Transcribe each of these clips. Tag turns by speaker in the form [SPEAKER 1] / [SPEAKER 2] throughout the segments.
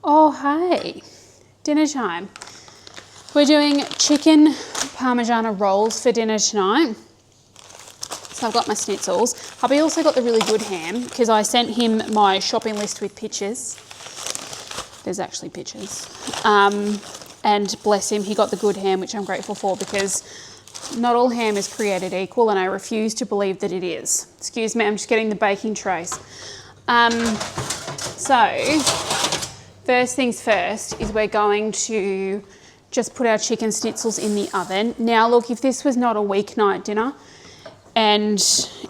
[SPEAKER 1] Oh, hey, dinner time. We're doing chicken Parmigiana rolls for dinner tonight. So I've got my schnitzels. Hubby also got the really good ham because I sent him my shopping list with pictures. There's actually pictures. And bless him, he got the good ham, which I'm grateful for because not all ham is created equal and I refuse to believe that it is. Excuse me, I'm just getting the baking trays. So, first things first is we're going to just put our chicken schnitzels in the oven. Now look, if this was not a weeknight dinner and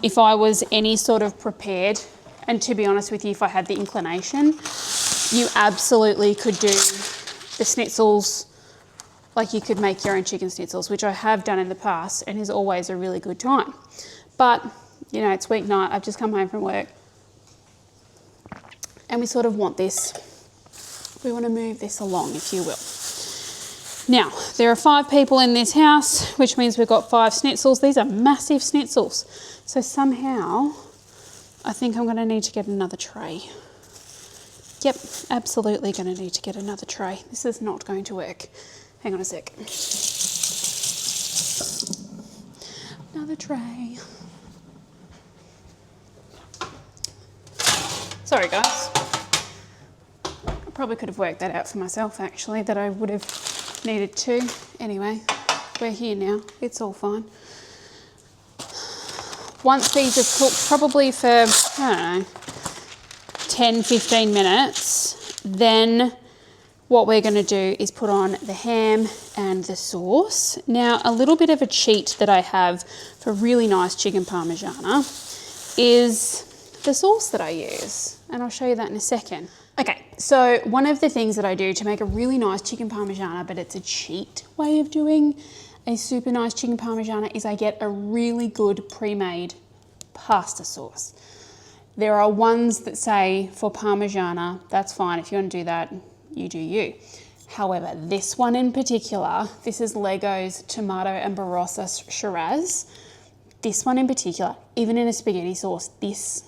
[SPEAKER 1] if I was any sort of prepared, and to be honest with you, if I had the inclination, you absolutely could do the schnitzels, like you could make your own chicken schnitzels, which I have done in the past and is always a really good time. But, you know, it's weeknight, I've just come home from work and we sort of want this. We want to move this along, if you will. Now, there are 5 people in this house, which means we've got 5 schnitzels. These are massive schnitzels. So somehow, I think I'm going to need to get another tray. Yep, absolutely going to need to get another tray. This is not going to work. Hang on a sec. Another tray. Sorry, guys. I probably could have worked that out for myself, actually, that I would have needed to. Anyway, we're here now. It's all fine. Once these are cooked, probably for, I don't know, 10, 15 minutes, then what we're going to do is put on the ham and the sauce. Now, a little bit of a cheat that I have for really nice chicken Parmigiana is the sauce that I use, and I'll show you that in a second. Okay, so one of the things that I do to make a really nice chicken Parmigiana, but it's a cheat way of doing a super nice chicken Parmigiana, is I get a really good pre-made pasta sauce. There are ones that say for Parmigiana, that's fine, if you want to do that, you do you. However, this one in particular, this is Lego's Tomato and Barossa Shiraz. This one in particular, even in a spaghetti sauce, this,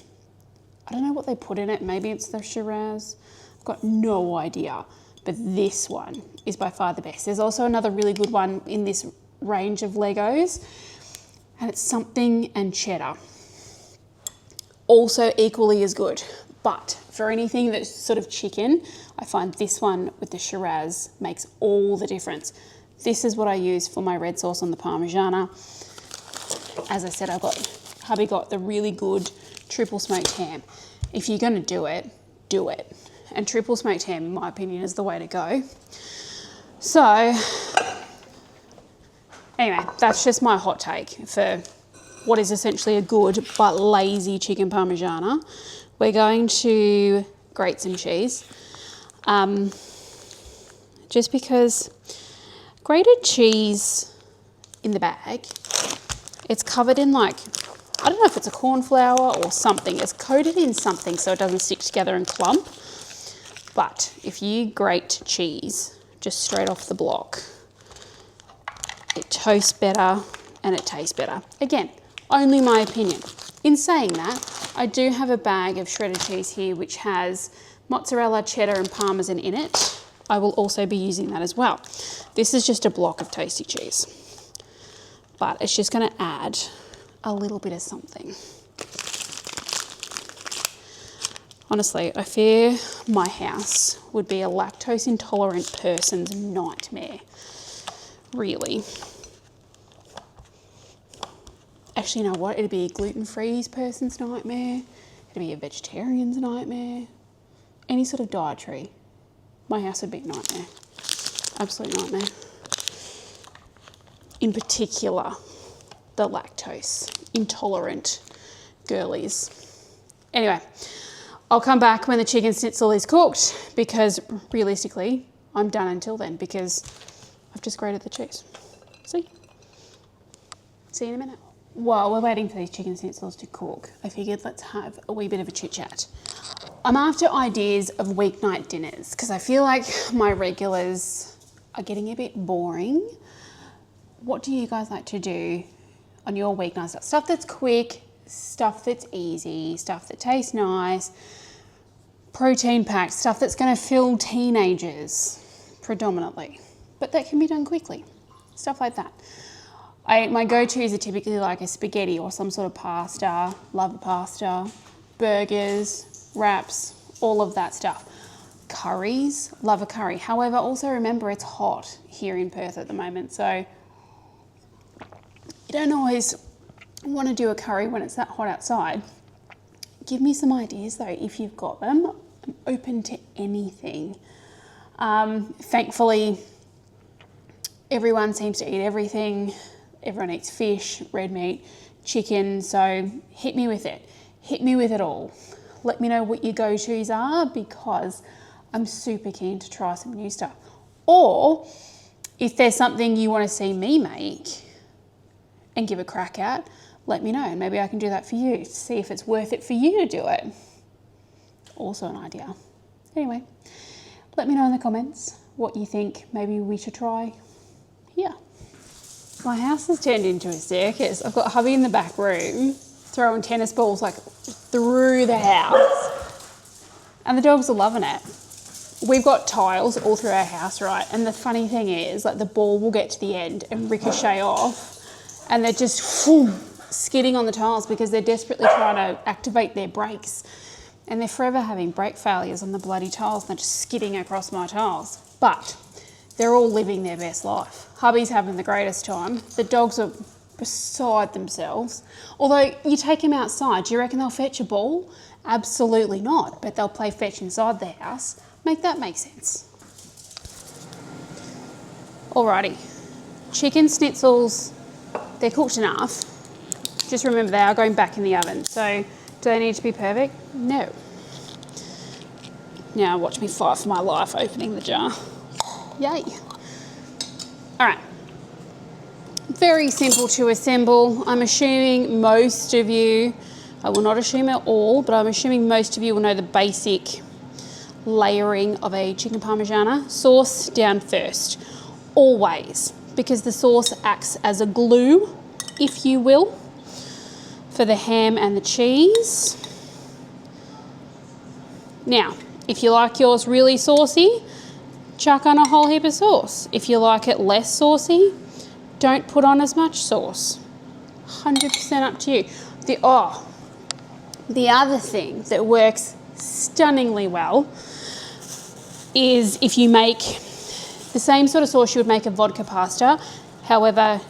[SPEAKER 1] I don't know what they put in it, maybe it's the Shiraz, I've got no idea, but this one is by far the best. There's also another really good one in this range of Legos, and it's something and cheddar. Also equally as good, but for anything that's sort of chicken, I find this one with the Shiraz makes all the difference. This is what I use for my red sauce on the Parmigiana. As I said, hubby got the really good triple smoked ham. If you're going to do it, do it. And triple smoked ham, in my opinion, is the way to go. So, anyway, that's just my hot take for what is essentially a good but lazy chicken Parmigiana. We're going to grate some cheese. Just because grated cheese in the bag, it's covered in like, I don't know if it's a corn flour or something. It's coated in something so it doesn't stick together and clump. But if you grate cheese just straight off the block, it toasts better and it tastes better. Again, only my opinion. In saying that, I do have a bag of shredded cheese here which has mozzarella, cheddar and parmesan in it. I will also be using that as well. This is just a block of tasty cheese, but it's just going to add a little bit of something. Honestly, I fear my house would be a lactose intolerant person's nightmare. Really. Actually, you know what? It'd be a gluten-free person's nightmare. It'd be a vegetarian's nightmare. Any sort of dietary. My house would be a nightmare. Absolute nightmare. In particular, the lactose intolerant girlies. Anyway, I'll come back when the chicken schnitzel is cooked because realistically, I'm done until then because I've just grated the cheese. See you in a minute. While we're waiting for these chicken schnitzels to cook, I figured let's have a wee bit of a chit chat. I'm after ideas of weeknight dinners because I feel like my regulars are getting a bit boring. What do you guys like to do on your weeknight stuff? Stuff that's quick, stuff that's easy, stuff that tastes nice, protein packed, stuff that's going to fill teenagers predominantly, but that can be done quickly, stuff like that. My go-tos are typically like a spaghetti or some sort of pasta, love a pasta, burgers, wraps, all of that stuff. Curries, love a curry. However, also remember it's hot here in Perth at the moment, so you don't always want to do a curry when it's that hot outside. Give me some ideas though, if you've got them. I'm open to anything. Thankfully, everyone seems to eat everything. Everyone eats fish, red meat, chicken, so hit me with it. Hit me with it all. Let me know what your go-tos are, because I'm super keen to try some new stuff. Or if there's something you want to see me make and give a crack at, let me know, and maybe I can do that for you to see if it's worth it for you to do it. Also an idea. Anyway, let me know in the comments what you think maybe we should try here. My house has turned into a circus. I've got hubby in the back room throwing tennis balls like through the house, and the dogs are loving it. We've got tiles all through our house, right? And the funny thing is, like, the ball will get to the end and ricochet off, and they're just skidding on the tiles because they're desperately trying to activate their brakes. And they're forever having brake failures on the bloody tiles, and they're just skidding across my tiles. But they're all living their best life. Hubby's having the greatest time. The dogs are beside themselves. Although you take them outside, do you reckon they'll fetch a ball? Absolutely not. But they'll play fetch inside the house. Make that make sense. Alrighty. Chicken schnitzels, they're cooked enough. Just remember they are going back in the oven. So do they need to be perfect? No. Now watch me fight for my life opening the jar. Yay. All right. Very simple to assemble. I'm assuming most of you, I will not assume it all, but I'm assuming most of you will know the basic layering of a chicken parmigiana. Sauce down first, always, because the sauce acts as a glue, if you will, for the ham and the cheese. Now, if you like yours really saucy, chuck on a whole heap of sauce. If you like it less saucy, don't put on as much sauce. 100% up to you. The other thing that works stunningly well is if you make the same sort of sauce you would make a vodka pasta, however,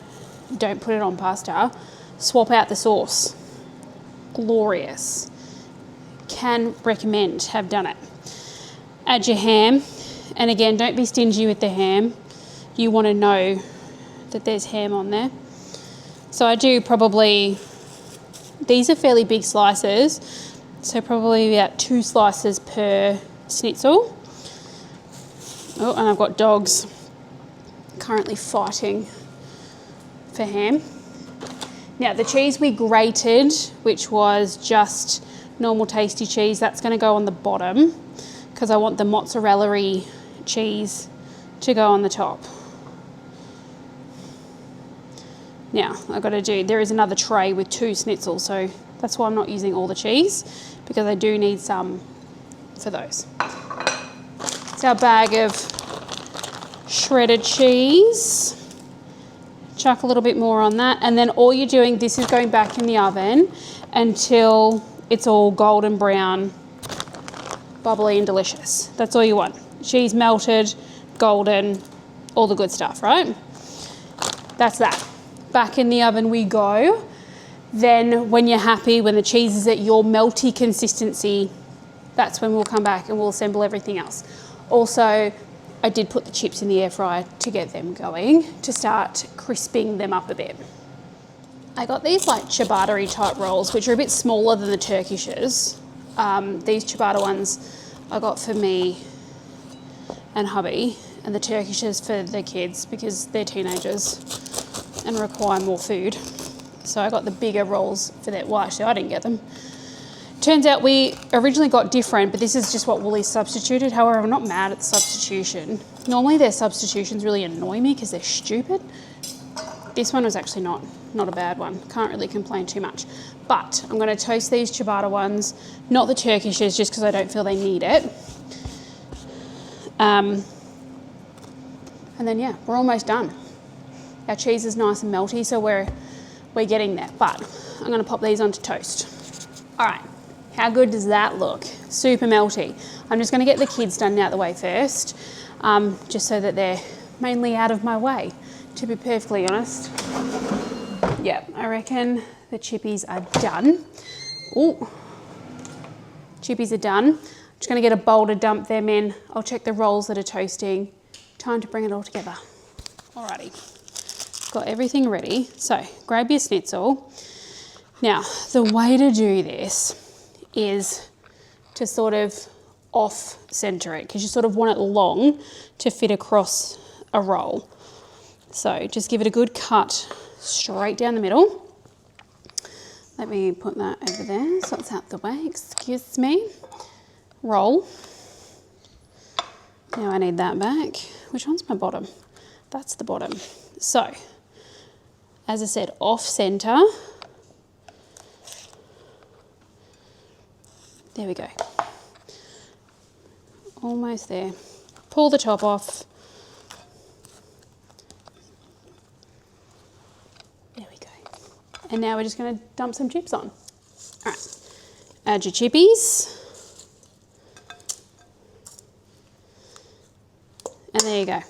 [SPEAKER 1] don't put it on pasta, swap out the sauce. Glorious. Can recommend, have done it. Add your ham. And again, don't be stingy with the ham. You want to know that there's ham on there. So I do probably, these are fairly big slices, so probably about 2 slices per schnitzel. Oh, and I've got dogs currently fighting for ham. Now the cheese we grated, which was just normal tasty cheese, that's going to go on the bottom because I want the mozzarella-y cheese to go on the top. Now I've got to do, there is another tray with 2 schnitzels, so that's why I'm not using all the cheese, because I do need some for those. It's our bag of shredded cheese. Chuck a little bit more on that, and then all you're doing, this is going back in the oven until it's all golden brown, bubbly and delicious. That's all you want. Cheese melted, golden, all the good stuff, right? That's that. Back in the oven we go. Then when you're happy, when the cheese is at your melty consistency, that's when we'll come back and we'll assemble everything else. Also, I did put the chips in the air fryer to get them going, to start crisping them up a bit. I got these like ciabatta-y type rolls, which are a bit smaller than the Turkishes. These ciabatta ones I got for me and hubby, and the Turkishes for the kids because they're teenagers and require more food. So I got the bigger rolls for that. Well, actually, I didn't get them. Turns out we originally got different, but this is just what Woolies substituted. However, I'm not mad at the substitution. Normally their substitutions really annoy me because they're stupid. This one was actually not a bad one. Can't really complain too much. But I'm going to toast these ciabatta ones, not the Turkishes, just because I don't feel they need it. And then yeah, we're almost done. Our cheese is nice and melty, so we're getting there. But I'm going to pop these onto toast. All right, how good does that look? Super melty. I'm just going to get the kids done out the way first, just so that they're mainly out of my way, to be perfectly honest. Yeah, I reckon the chippies are done. Ooh, chippies are done. Just going to get a bowl to dump them in. I'll check the rolls that are toasting. Time to bring it all together. Alrighty, got everything ready. So grab your schnitzel. Now, the way to do this is to sort of off-center it, because you sort of want it long to fit across a roll. So just give it a good cut straight down the middle. Let me put that over there so it's out the way, excuse me. Roll. Now I need that back. Which one's my bottom? That's the bottom. So, as I said, off-center. There we go. Almost there. Pull the top off. There we go. And now we're just going to dump some chips on. All right. Add your chippies. And there you go.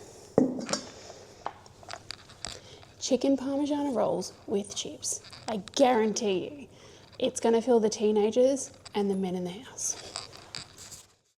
[SPEAKER 1] Chicken Parmigiana rolls with chips. I guarantee you, it's going to fill the teenagers and the men in the house.